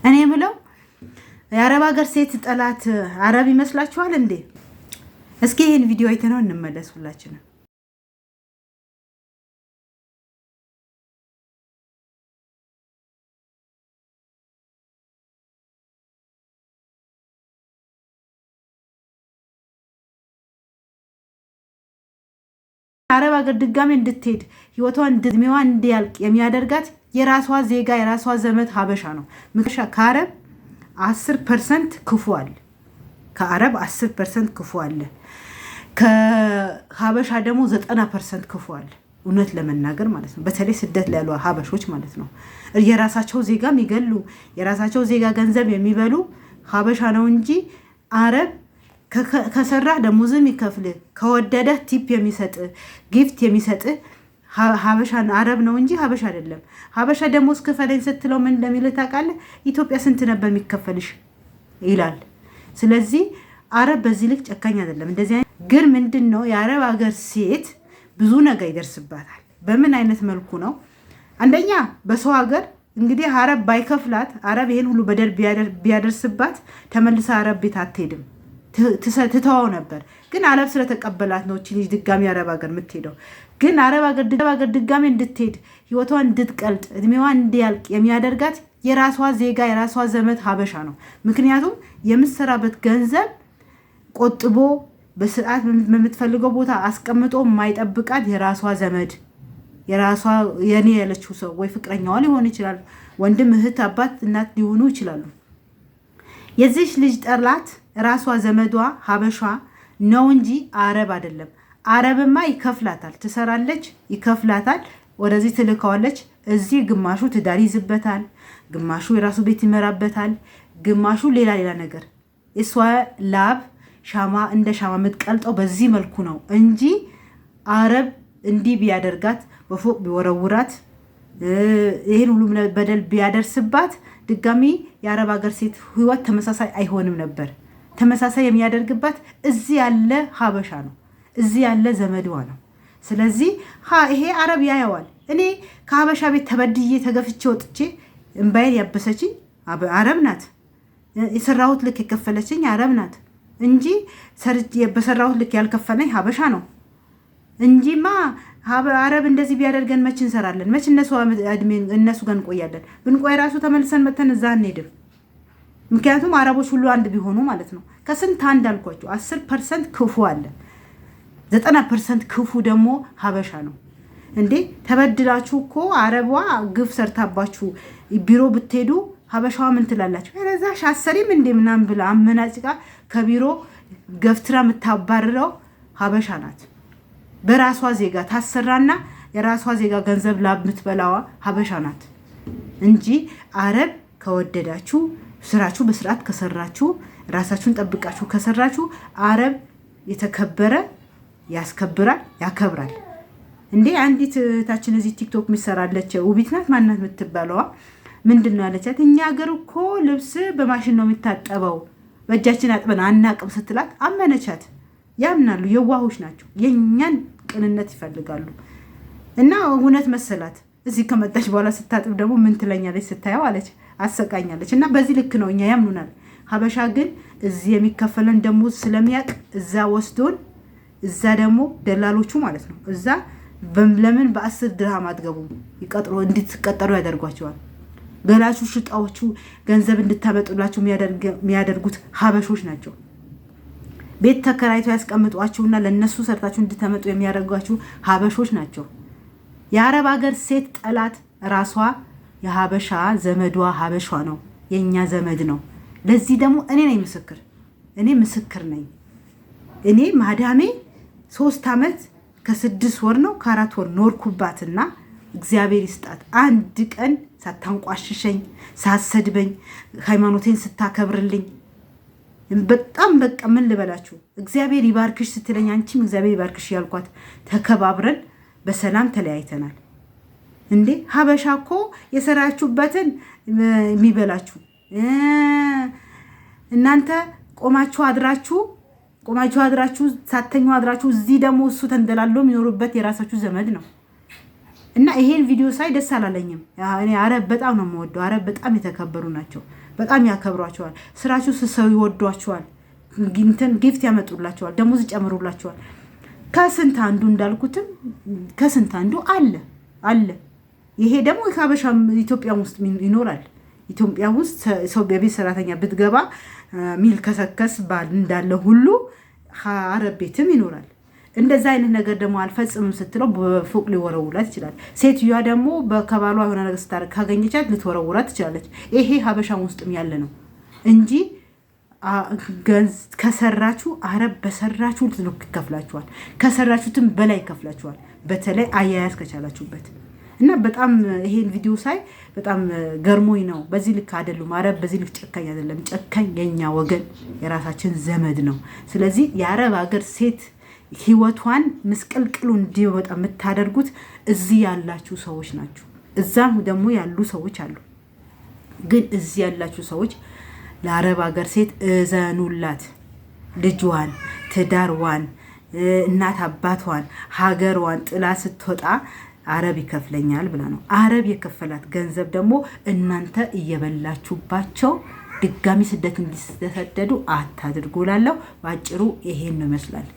እኔ የምለው የአረብ ሀገር ሴት ጠላት አረብ ይመስላችኋል እንዴ? እስኪ ይህን ቪዲዮ አይተነው እንመለስ ሁላችንም። አረብ ሀገር ድጋሜ እንድትሄድ ህይወቷን እድሜዋ እንዲያልቅ የሚያደርጋት የራሷ ዜጋ የራሷ ዘመድ ሀበሻ ነው። ከአረብ 10% ክፉ አለ። ከአረብ 10% ክፉ አለ። ከሀበሻ ደግሞ 90% ክፉ አለ። እውነት ለመናገር ማለት ነው። በተለይ ስደት ላይ ያሉ ሀበሾች ማለት ነው። የራሳቸው ዜጋ የሚገሉ የራሳቸው ዜጋ ገንዘብ የሚበሉ ሀበሻ ነው እንጂ አረብ ከሰራ ደሞዝ የሚከፍል ከወደደ ቲፕ የሚሰጥ ጊፍት የሚሰጥ ሀበሻን አረብ ነው እንጂ ሀበሻ አይደለም። ሀበሻ ደሞዝ ክፈለኝ ስትለው ምን እንደሚል ታውቃለህ? ኢትዮጵያ ስንት ነበር የሚከፈልሽ ይላል። ስለዚህ አረብ በዚህ ልክ ጨካኝ አይደለም። እንደዚህ ግን ምንድን ነው የአረብ ሀገር ሴት ብዙ ነገር ይደርስባታል። በምን አይነት መልኩ ነው? አንደኛ በሰው ሀገር እንግዲህ አረብ ባይከፍላት አረብ ይሄን ሁሉ በደል ቢያደርስባት ተመልሳ አረብ ቤት አትሄድም፣ ትተዋው ነበር። ግን አረብ ስለተቀበላት ነው እቺ ልጅ ድጋሚ አረብ ሀገር የምትሄደው። ግን አረብ ሀገር ድጋሚ እንድትሄድ ህይወቷን እንድትቀልጥ እድሜዋ እንዲያልቅ የሚያደርጋት የራሷ ዜጋ የራሷ ዘመድ ሀበሻ ነው። ምክንያቱም የምትሰራበት ገንዘብ ቆጥቦ በስርዓት በምትፈልገው ቦታ አስቀምጦ የማይጠብቃት የራሷ ዘመድ የራሷ የኔ ያለችው ሰው ወይ ፍቅረኛዋ ሊሆን ይችላል፣ ወንድም፣ እህት፣ አባት፣ እናት ሊሆኑ ይችላሉ። የዚች ልጅ ጠላት ራሷ ዘመዷ ሀበሻ ነው እንጂ አረብ አይደለም። አረብማ ይከፍላታል፣ ትሰራለች፣ ይከፍላታል፣ ወደዚህ ትልከዋለች። እዚህ ግማሹ ትዳር ይዝበታል፣ ግማሹ የራሱ ቤት ይመራበታል፣ ግማሹ ሌላ ነገር። እሷ ላብ ሻማ እንደ ሻማ የምትቀልጠው በዚህ መልኩ ነው እንጂ አረብ እንዲህ ቢያደርጋት በፎቅ ቢወረውራት ይህን ሁሉ በደል ቢያደርስባት ድጋሚ የአረብ ሀገር ሴት ህይወት ተመሳሳይ አይሆንም ነበር። ተመሳሳይ የሚያደርግባት እዚህ ያለ ሀበሻ ነው፣ እዚህ ያለ ዘመድዋ ነው። ስለዚህ ይሄ አረብ ያየዋል። እኔ ከሀበሻ ቤት ተበድዬ ተገፍቼ ወጥቼ እምባዬን ያበሰችኝ አረብ ናት። የሰራሁት ልክ የከፈለችኝ አረብ ናት እንጂ በሰራሁት ልክ ያልከፈለኝ ሀበሻ ነው እንጂማ አረብ እንደዚህ ቢያደርገን መች እንሰራለን? መች እነሱ ጋር እንቆያለን? ብንቆይ ራሱ ተመልሰን መተን እዛ አንሄድም። ምክንያቱም አረቦች ሁሉ አንድ ቢሆኑ ማለት ነው። ከስንት አንድ አልኳቸው። 10% ክፉ አለ፣ 90% ክፉ ደግሞ ሀበሻ ነው። እንዴ ተበድላችሁ እኮ አረቧ ግፍ ሰርታባችሁ ቢሮ ብትሄዱ ሀበሻዋ ምን ትላላችሁ? ረዛሽ አሰሪም እንዴ ምናምን ብላ አመናጭቃ ከቢሮ ገፍትራ የምታባርረው ሀበሻ ናት። በራሷ ዜጋ ታሰራና የራሷ ዜጋ ገንዘብ ላብ የምትበላዋ ሀበሻ ናት እንጂ አረብ ከወደዳችሁ ስራችሁ በስርዓት ከሰራችሁ ራሳችሁን ጠብቃችሁ ከሰራችሁ አረብ የተከበረ ያስከብራል፣ ያከብራል። እንዴ አንዲት እህታችን እዚህ ቲክቶክ የሚሰራለች ውቢት ናት ማናት የምትባለዋ ምንድን ነው ያለቻት? እኛ ሀገር እኮ ልብስ በማሽን ነው የሚታጠበው በእጃችን አጥበን አናቅም ስትላት አመነቻት። ያምናሉ፣ የዋሆች ናቸው። የእኛን ቅንነት ይፈልጋሉ። እና እውነት መሰላት። እዚህ ከመጣች በኋላ ስታጥብ ደግሞ ምን ትለኛለች ስታየው አለች፣ አሰቃኛለች። እና በዚህ ልክ ነው እኛ ያምኑናል። ሀበሻ ግን እዚህ የሚከፈለን ደሞዝ ስለሚያውቅ እዛ ወስዶን እዛ ደግሞ ደላሎቹ ማለት ነው እዛ ለምን በ10 ድርሃም አትገቡም እንድትቀጠሩ ያደርጓቸዋል። ገላችሁ ሽጣዎቹ ገንዘብ እንድታመጡላቸው የሚያደርጉት ሀበሾች ናቸው። ቤት ተከራይተው ያስቀምጧችሁና ለነሱ ሰርታችሁ እንድትመጡ የሚያደርጓችሁ ሀበሾች ናቸው። የአረብ ሀገር ሴት ጠላት ራሷ የሀበሻ ዘመዷ ሀበሻ ነው፣ የኛ ዘመድ ነው። ለዚህ ደግሞ እኔ ነኝ ምስክር፣ እኔ ምስክር ነኝ። እኔ ማዳሜ 3 ዓመት ከ6 ወር ነው ከ4 ወር ኖርኩባትና እግዚአብሔር ይስጣት አንድ ቀን ሳታንቋሽሸኝ ሳሰድበኝ ሃይማኖቴን ስታከብርልኝ በጣም በቃ ምን ልበላችሁ እግዚአብሔር ይባርክሽ ስትለኝ አንቺም እግዚአብሔር ይባርክሽ ያልኳት ተከባብረን በሰላም ተለያይተናል። እንዴ ሀበሻ እኮ የሰራችሁበትን የሚበላችሁ እናንተ ቆማችሁ አድራችሁ ሳተኙ አድራችሁ እዚህ ደግሞ እሱ ተንደላሎ የሚኖሩበት የራሳችሁ ዘመድ ነው። እና ይሄን ቪዲዮ ሳይ ደስ አላለኝም። እኔ አረብ በጣም ነው የምወደው። አረብ በጣም የተከበሩ ናቸው። በጣም ያከብሯቸዋል። ስራችሁ ስሰው ይወዷቸዋል። ጊፍት ያመጡላቸዋል። ደሞዝ ይጨምሩላቸዋል። ከስንት አንዱ እንዳልኩትም ከስንት አንዱ አለ። ይሄ ደግሞ ከሀበሻ ኢትዮጵያ ውስጥ ይኖራል። ኢትዮጵያ ውስጥ ሰው በቤት ሰራተኛ ብትገባ ሚል ከሰከስ ባል እንዳለ ሁሉ አረብ ቤትም ይኖራል። እንደዛ አይነት ነገር ደግሞ አልፈጽምም ስትለው በፎቅ ሊወረውራት ይችላል። ሴትዮዋ ደግሞ ከባሏ የሆነ ነገር ስታደርግ ካገኘቻት ልትወረውራት ትችላለች። ይሄ ሀበሻም ውስጥም ያለ ነው እንጂ ከሰራችሁ አረብ በሰራችሁ ልክ ይከፍላችኋል። ከሰራችሁትም በላይ ይከፍላችኋል። በተለይ አያያዝ ከቻላችሁበት እና በጣም ይሄን ቪዲዮ ሳይ በጣም ገርሞኝ ነው። በዚህ ልክ አይደሉም። አረብ በዚህ ልክ ጨካኝ አይደለም። ጨካኝ የኛ ወገን የራሳችን ዘመድ ነው። ስለዚህ የአረብ ሀገር ሴት ህይወቷን ምስቅልቅሉ እንዲወጣ የምታደርጉት እዚህ ያላችሁ ሰዎች ናችሁ። እዛም ደግሞ ያሉ ሰዎች አሉ። ግን እዚህ ያላችሁ ሰዎች ለአረብ ሀገር ሴት እዘኑላት። ልጇን፣ ትዳርዋን፣ እናት አባቷን፣ ሀገሯን ጥላ ስትወጣ አረብ ይከፍለኛል ብላ ነው። አረብ የከፈላት ገንዘብ ደግሞ እናንተ እየበላችሁባቸው ድጋሚ ስደት እንዲሰደዱ አታድርጉ። ላለው ባጭሩ ይሄን ነው ይመስላል።